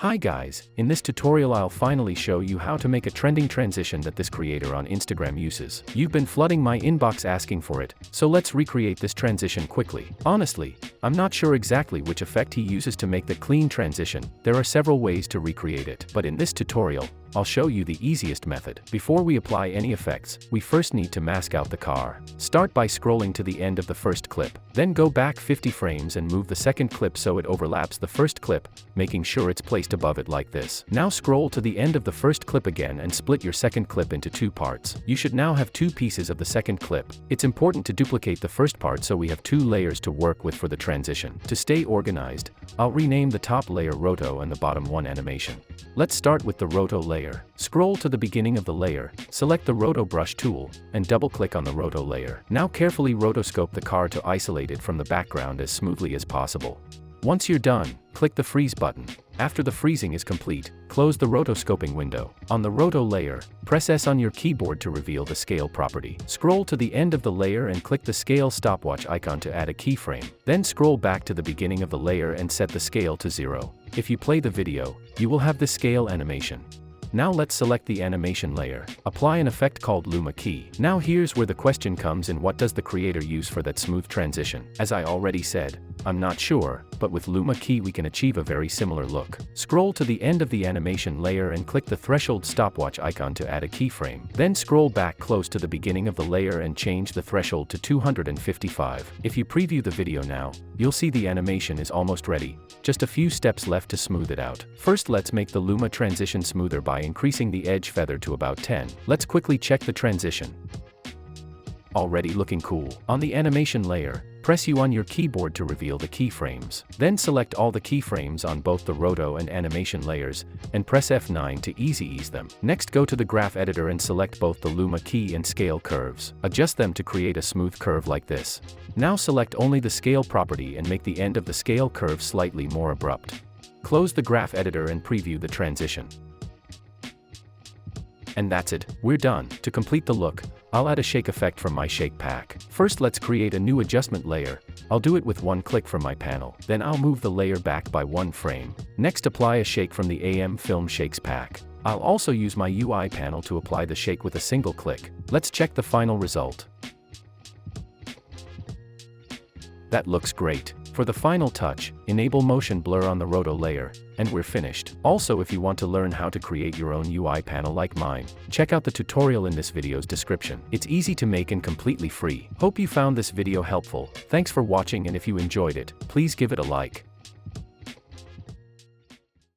Hi guys, in this tutorial I'll finally show you how to make a trending transition that this creator on Instagram uses. You've been flooding my inbox asking for it, so let's recreate this transition quickly. Honestly, I'm not sure exactly which effect he uses to make the clean transition. There are several ways to recreate it, but in this tutorial, I'll show you the easiest method. Before we apply any effects, we first need to mask out the car. Start by scrolling to the end of the first clip, then go back 50 frames and move the second clip so it overlaps the first clip, making sure it's placed above it like this. Now scroll to the end of the first clip again and split your second clip into two parts. You should now have two pieces of the second clip. It's important to duplicate the first part so we have two layers to work with for the transition. To stay organized, I'll rename the top layer Roto and the bottom one Animation. Let's start with the Roto layer. Scroll to the beginning of the layer, select the Roto brush tool, and double-click on the Roto layer. Now carefully rotoscope the car to isolate it from the background as smoothly as possible. Once you're done, click the freeze button. After the freezing is complete, close the rotoscoping window. On the Roto layer, press S on your keyboard to reveal the scale property. Scroll to the end of the layer and click the scale stopwatch icon to add a keyframe. Then scroll back to the beginning of the layer and set the scale to 0. If you play the video, you will have the scale animation. Now let's select the animation layer. Apply an effect called Luma key. Now here's where the question comes in: what does the creator use for that smooth transition? As I already said, I'm not sure, but with Luma key we can achieve a very similar look. Scroll to the end of the animation layer and click the threshold stopwatch icon to add a keyframe. Then scroll back close to the beginning of the layer and change the threshold to 255. If you preview the video now, you'll see the animation is almost ready. Just a few steps left to smooth it out. First, let's make the Luma transition smoother by increasing the edge feather to about 10. Let's quickly check the transition. Already looking cool. On the animation layer, press U on your keyboard to reveal the keyframes. Then select all the keyframes on both the Roto and animation layers, and press F9 to ease them. Next, go to the graph editor and select both the Luma key and scale curves. Adjust them to create a smooth curve like this. Now select only the scale property and make the end of the scale curve slightly more abrupt. Close the graph editor and preview the transition. And that's it, we're done. To complete the look, I'll add a shake effect from my shake pack. First, let's create a new adjustment layer. I'll do it with one click from my panel. Then I'll move the layer back by one frame. Next, apply a shake from the AM Film Shakes pack. I'll also use my UI panel to apply the shake with a single click. Let's check the final result. That looks great. For the final touch, enable motion blur on the Roto layer, and we're finished. Also, if you want to learn how to create your own UI panel like mine, check out the tutorial in this video's description. It's easy to make and completely free. Hope you found this video helpful. Thanks for watching, and if you enjoyed it, please give it a like.